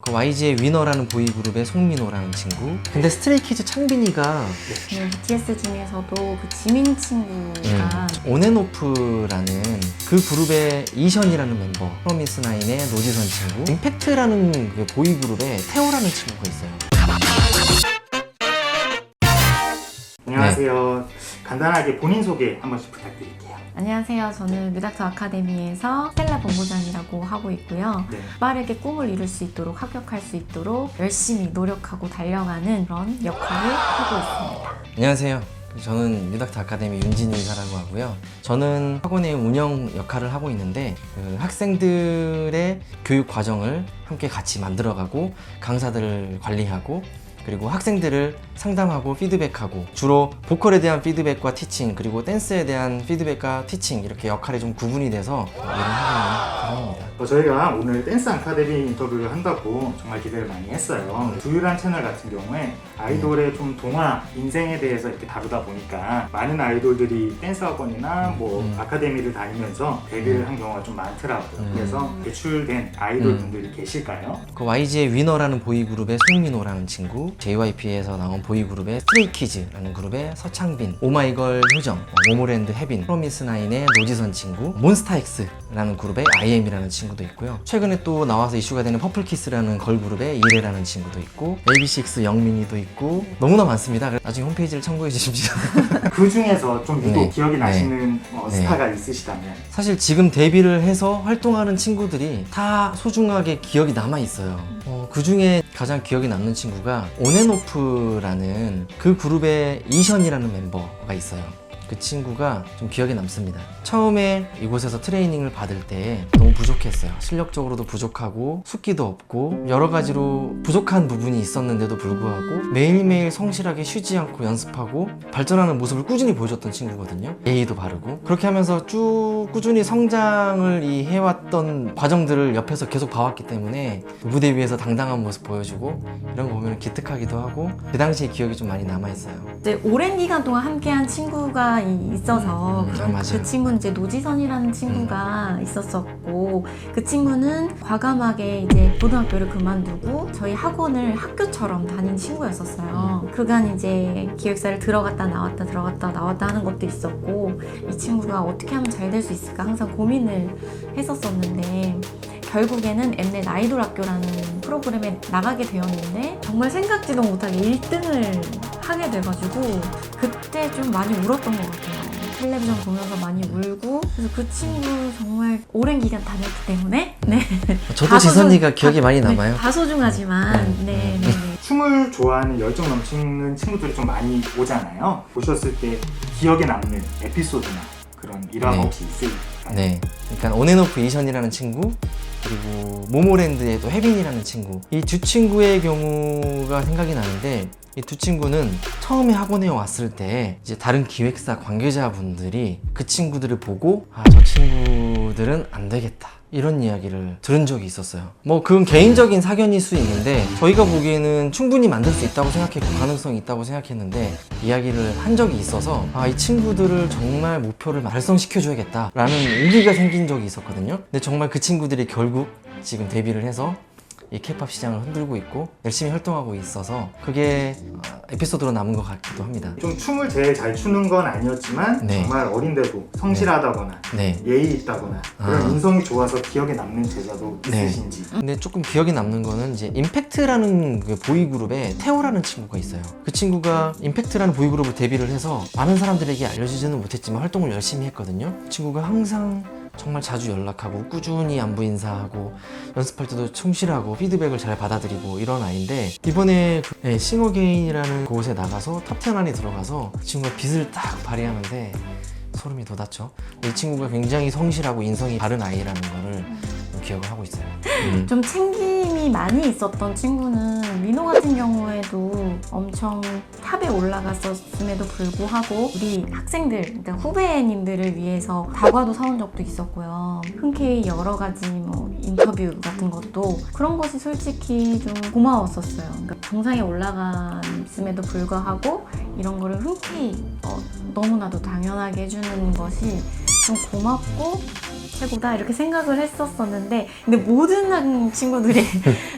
그 YG의 위너라는 보이그룹의 송민호라는 친구. 근데 스트레이키즈 창빈이가 네, BTS 중에서도 그 지민 친구가 온앤오프라는 그 그룹의 이션이라는 mem버, 프로미스나인의 노지선 친구, 임팩트라는 그 보이그룹의 태호라는 친구가 있어요. 안녕하세요. 간단하게 본인 소개 한 번씩 부탁드릴게요. 안녕하세요. 저는 뮤닥터 아카데미에서 스텔라 본부장이라고 하고 있고요. 네. 빠르게 꿈을 이룰 수 있도록 합격할 수 있도록 열심히 노력하고 달려가는 그런 역할을 하고 있습니다. 안녕하세요. 저는 뮤닥터 아카데미 윤진희 의사라고 하고요. 저는 학원의 운영 역할을 하고 있는데 그 학생들의 교육 과정을 함께 같이 만들어가고 강사들을 관리하고 그리고 학생들을 상담하고 피드백하고 주로 보컬에 대한 피드백과 티칭 그리고 댄스에 대한 피드백과 티칭 이렇게 역할이 좀 구분이 돼서 일을 하고 있는 사람입니다. 저희가 오늘 댄스 아카데미 인터뷰를 한다고 정말 기대를 많이 했어요. 두유란 채널 같은 경우에 아이돌의 좀 동화, 인생에 대해서 이렇게 다루다 보니까 많은 아이돌들이 댄스 학원이나 뭐 아카데미를 다니면서 데뷔를 한 경우가 좀 많더라고요. 그래서 배출된 아이돌 분들이 계실까요? 그 YG의 위너라는 보이그룹의 송민호라는 친구, JYP에서 나온 보이그룹의 스트레이키즈라는 그룹의 서창빈, 오마이걸 효정, 모모랜드 혜빈, 프로미스나인의 노지선 친구, 몬스타엑스라는 그룹의 IM이라는 친구도 있고요. 최근에 또 나와서 이슈가 되는 퍼플키스라는 걸그룹의 이래라는 친구도 있고, AB6 영민이도 있고 너무나 많습니다. 나중에 홈페이지를 참고해 주십시오. 그 중에서 좀 유독 네. 기억이 나시는 네. 스타가 있으시다면? 사실 지금 데뷔를 해서 활동하는 친구들이 다 소중하게 기억이 남아 있어요. 그 중에 가장 기억이 남는 친구가 온앤오프라는 그 그룹의 이션이라는 멤버가 있어요. 그 친구가 좀 기억에 남습니다. 처음에 이곳에서 트레이닝을 받을 때 너무 부족했어요. 실력적으로도 부족하고 숙기도 없고 여러 가지로 부족한 부분이 있었는데도 불구하고 매일매일 성실하게 쉬지 않고 연습하고 발전하는 모습을 꾸준히 보여줬던 친구거든요. 예의도 바르고 그렇게 하면서 쭉 꾸준히 성장을 해왔던 과정들을 옆에서 계속 봐왔기 때문에 무대 위에서 당당한 모습 보여주고 이런 거 보면 기특하기도 하고 그 당시의 기억이 좀 많이 남아있어요. 이제 오랜 기간 동안 함께한 친구가 있어서 맞아요. 그 친구는 이제 노지선이라는 친구가 있었었고 그 친구는 과감하게 이제 고등학교를 그만두고 저희 학원을 학교처럼 다닌 친구였었어요. 그간 이제 기획사를 들어갔다 나왔다 하는 것도 있었고 이 친구가 어떻게 하면 잘 될 수 있을까 항상 고민을 했었었는데 결국에는 엠넷 아이돌 학교라는 프로그램에 나가게 되었는데 정말 생각지도 못하게 1등을 하게 돼가지고 그때 좀 많이 울었던 것 같아요. 텔레비전 보면서 많이 울고 그래서 그 친구 정말 오랜 기간 다녔기 때문에 네. 저도 지선이가 기억이 많이 남아요. 다 소중하지만 네. 춤을 좋아하는 열정 넘치는 친구들이 좀 많이 오잖아요. 보셨을 때 기억에 남는 에피소드나 그런 일화가 네. 혹시 있을까요? 네, 그러니까 온앤오프 이션이라는 친구 그리고 모모랜드의 또 혜빈이라는 친구 이 두 친구의 경우가 생각이 나는데 이 두 친구는 처음에 학원에 왔을 때 이제 다른 기획사 관계자분들이 그 친구들을 보고 저 친구들은 안 되겠다 이런 이야기를 들은 적이 있었어요. 뭐 그건 개인적인 사견일 수 있는데 저희가 보기에는 충분히 만들 수 있다고 생각했고 가능성이 있다고 생각했는데 이야기를 한 적이 있어서 이 친구들을 정말 목표를 달성시켜줘야겠다 라는 의지가 생긴 적이 있었거든요. 근데 정말 그 친구들이 결국 지금 데뷔를 해서 이 케이팝 시장을 흔들고 있고 열심히 활동하고 있어서 그게 에피소드로 남은 것 같기도 합니다. 좀 춤을 제일 잘 추는 건 아니었지만 네. 정말 어린데도 성실하다거나 네. 예의 있다거나 그런 인성이 좋아서 기억에 남는 제자도 네. 있으신지. 근데 조금 기억에 남는 거는 이제 임팩트라는 그 보이그룹에 태호라는 친구가 있어요. 그 친구가 임팩트라는 보이그룹을 데뷔를 해서 많은 사람들에게 알려지지는 못했지만 활동을 열심히 했거든요. 그 친구가 항상 정말 자주 연락하고 꾸준히 안부 인사하고 연습할 때도 충실하고 피드백을 잘 받아들이고 이런 아이인데 이번에 싱어게인이라는 곳에 나가서 탑10 안에 들어가서 그 친구가 빛을 딱 발휘하는데 소름이 돋았죠. 이 친구가 굉장히 성실하고 인성이 바른 아이라는 거를 기억을 하고 있어요. 좀 챙김이 많이 있었던 친구는 민호 같은 경우에도 엄청 탑에 올라갔었음에도 불구하고 우리 학생들, 그러니까 후배님들을 위해서 다과도 사온 적도 있었고요. 흔쾌히 여러 가지 뭐 인터뷰 같은 것도 그런 것이 솔직히 좀 고마웠었어요. 그러니까 정상에 올라갔음에도 불구하고 이런 거를 흔쾌히 너무나도 당연하게 해주는 것이 좀 고맙고 최고다 이렇게 생각을 했었었는데 근데 모든 친구들이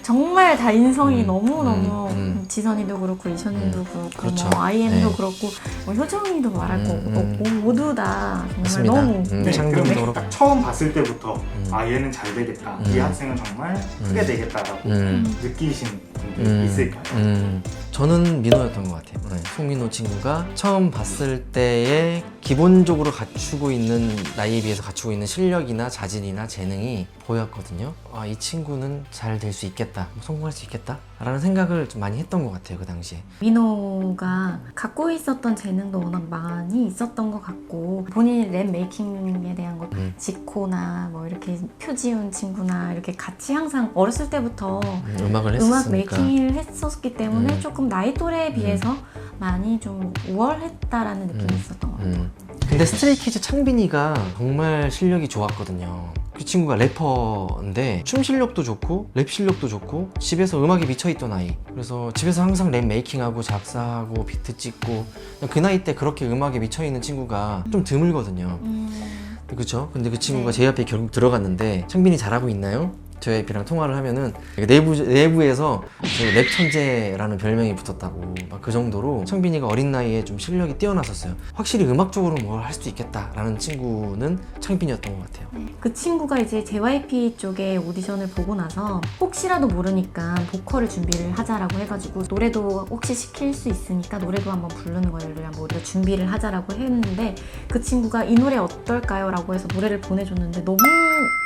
정말 다 인성이 너무너무 지선이도 그렇고 이션이도 그렇고 그렇죠. 뭐 IM도 네. 그렇고 뭐 효정이도 말할 거 없고 모두 다 정말 맞습니다. 너무 네, 창균도 그런데 그렇고. 딱 처음 봤을 때부터 아 얘는 잘 되겠다, 이 학생은 정말 크게 되겠다라고 느끼신 분들 있을까요? 저는 민호였던 것 같아요. 네, 송민호 친구가 처음 봤을 때에 기본적으로 갖추고 있는, 나이에 비해서 갖추고 있는 실력이나 자질이나 재능이 보였거든요. 아, 이 친구는 잘 될 수 있겠다, 성공할 수 있겠다 라는 생각을 좀 많이 했던 것 같아요, 그 당시에. 민호가 갖고 있었던 재능도 워낙 많이 있었던 것 같고 본인이 랩 메이킹에 대한 것 지코나 뭐 이렇게 표지훈 친구나 이렇게 같이 항상 어렸을 때부터 음악을 음악 했었으니까. 메이킹을 했었기 때문에 조금 나이 또래에 비해서 많이 좀 우월했다라는 느낌이 있었던 것 같아요. 근데 스트레이키즈 창빈이가 정말 실력이 좋았거든요. 그 친구가 래퍼인데 춤 실력도 좋고 랩 실력도 좋고 집에서 음악에 미쳐있던 아이. 그래서 집에서 항상 랩 메이킹하고 작사하고 비트 찍고 그 나이 때 그렇게 음악에 미쳐있는 친구가 좀 드물거든요. 그렇죠? 근데 그 친구가 네. 제 옆에 결국 들어갔는데 창빈이 잘하고 있나요? 저희 애비랑 통화를 하면은 내부에서 랩 천재라는 별명이 붙었다고 막 그 정도로 창빈이가 어린 나이에 좀 실력이 뛰어났었어요. 확실히 음악적으로 뭘 할 수도 있겠다라는 친구는 창빈이었던 것 같아요. 그 친구가 이제 JYP 쪽에 오디션을 보고 나서 혹시라도 모르니까 보컬을 준비를 하자라고 해가지고 노래도 혹시 시킬 수 있으니까 노래도 한번 부르는 거를 뭐 우리가 준비를 하자라고 했는데 그 친구가 이 노래 어떨까요? 라고 해서 노래를 보내줬는데 너무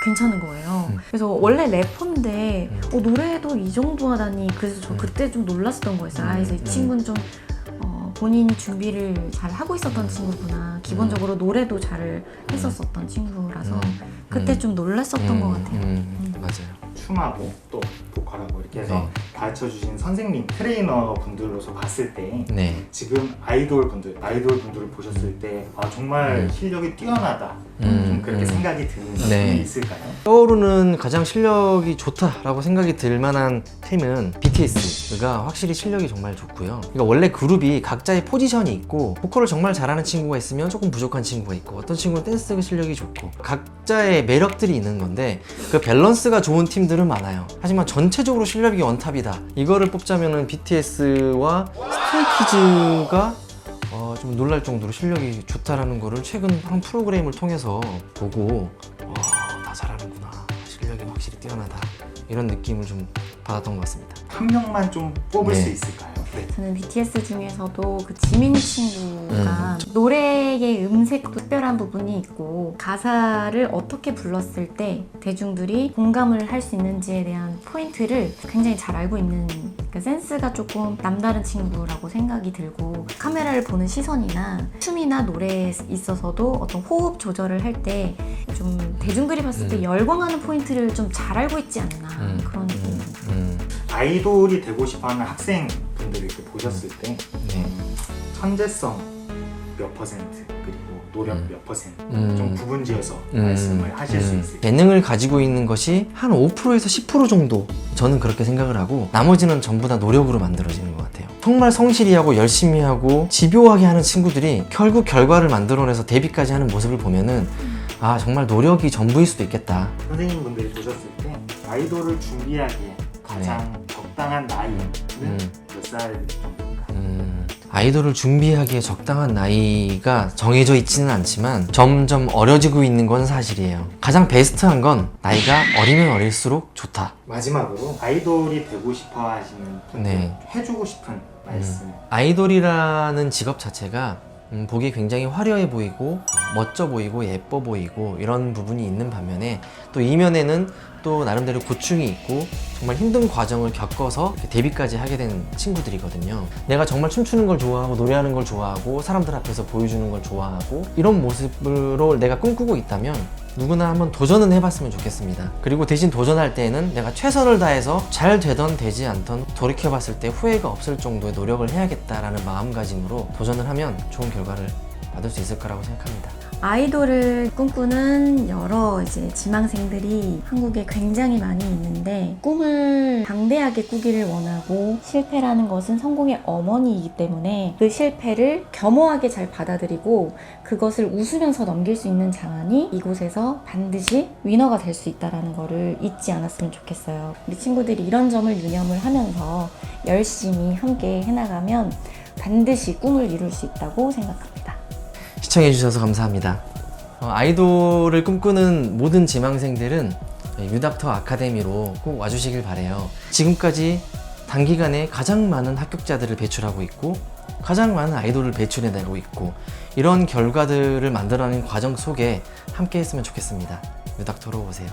괜찮은 거예요. 그래서 원래 래퍼인데 노래도 이 정도 하다니 그래서 저 그때 좀 놀랐었던 거였어요. 그래서 이 친구는 좀 본인이 준비를 잘 하고 있었던 친구구나. 기본적으로 노래도 잘 했었었던 친구라서 그때 좀 놀랐었던 것 같아요. 맞아요. 춤하고 또 보컬하고 이렇게 해서 네. 가르쳐주신 선생님, 트레이너 분들로서 봤을 때 네. 지금 아이돌 분들을 보셨을 때 아, 정말 실력이 뛰어나다 좀 그렇게 생각이 드는 네. 분이 있을까요? 떠오르는 가장 실력이 좋다라고 생각이 들 만한 팀은 BTS가 확실히 실력이 정말 좋고요. 그러니까 원래 그룹이 각자의 포지션이 있고 보컬을 정말 잘하는 친구가 있으면 조금 부족한 친구가 있고 어떤 친구는 댄스 실력이 좋고 각자의 매력들이 있는 건데 그 밸런스가 좋은 팀들은 많아요. 하지만 전체적으로 실력이 원탑이다. 이거를 뽑자면은 BTS와 스트레이키즈가 좀 놀랄 정도로 실력이 좋다라는 거를 최근 한 프로그램을 통해서 보고 다 잘하는구나. 실력이 확실히 뛰어나다. 이런 느낌을 좀 받았던 것 같습니다. 한 명만 좀 뽑을 네. 수 있을까요? 네. 저는 BTS 중에서도 그 지민 친구가 노래의 음색 특별한 부분이 있고 가사를 어떻게 불렀을 때 대중들이 공감을 할 수 있는지에 대한 포인트를 굉장히 잘 알고 있는 그러니까 센스가 조금 남다른 친구라고 생각이 들고 카메라를 보는 시선이나 춤이나 노래에 있어서도 어떤 호흡 조절을 할 때 좀 대중들이 봤을 때 열광하는 포인트를 좀 잘 알고 있지 않나 그런 느낌. 아이돌이 되고 싶어하는 학생분들을 이렇게 보셨을 때 네. 천재성 몇 퍼센트 그리고 노력 몇 퍼센트 음. 좀 구분지어서 말씀을 하실 수 있을까요? 재능을 가지고 있는 것이 한 5%에서 10% 정도 저는 그렇게 생각을 하고 나머지는 전부 다 노력으로 만들어지는 것 같아요. 정말 성실히 하고 열심히 하고 집요하게 하는 친구들이 결국 결과를 만들어내서 데뷔까지 하는 모습을 보면은 아 정말 노력이 전부일 수도 있겠다. 선생님분들이 보셨을 때 아이돌을 준비하기에 가장 적당한 나이는 몇 살 정도인가요? 아이돌을 준비하기에 적당한 나이가 정해져 있지는 않지만 점점 어려지고 있는 건 사실이에요. 가장 베스트한 건 나이가 어리면 어릴수록 좋다. 마지막으로 아이돌이 되고 싶어 하시는 분들 네. 해주고 싶은 말씀 아이돌이라는 직업 자체가 보기 굉장히 화려해 보이고 멋져 보이고 예뻐 보이고 이런 부분이 있는 반면에 또 이면에는 또 나름대로 고충이 있고 정말 힘든 과정을 겪어서 데뷔까지 하게 된 친구들이거든요. 내가 정말 춤추는 걸 좋아하고 노래하는 걸 좋아하고 사람들 앞에서 보여주는 걸 좋아하고 이런 모습으로 내가 꿈꾸고 있다면 누구나 한번 도전은 해봤으면 좋겠습니다. 그리고 대신 도전할 때에는 내가 최선을 다해서 잘 되던 되지 않던 돌이켜봤을 때 후회가 없을 정도의 노력을 해야겠다라는 마음가짐으로 도전을 하면 좋은 결과를 받을 수 있을 거라고 생각합니다. 아이돌을 꿈꾸는 여러 이제 지망생들이 한국에 굉장히 많이 있는데 꿈을 방대하게 꾸기를 원하고 실패라는 것은 성공의 어머니이기 때문에 그 실패를 겸허하게 잘 받아들이고 그것을 웃으면서 넘길 수 있는 자만이 이곳에서 반드시 위너가 될 수 있다는 것을 잊지 않았으면 좋겠어요. 우리 친구들이 이런 점을 유념을 하면서 열심히 함께 해나가면 반드시 꿈을 이룰 수 있다고 생각합니다. 시청해주셔서 감사합니다. 아이돌을 꿈꾸는 모든 지망생들은 유닥터 아카데미로 꼭 와주시길 바래요. 지금까지 단기간에 가장 많은 합격자들을 배출하고 있고 가장 많은 아이돌을 배출해내고 있고 이런 결과들을 만들어내는 과정 속에 함께 했으면 좋겠습니다. 유닥터로 오세요.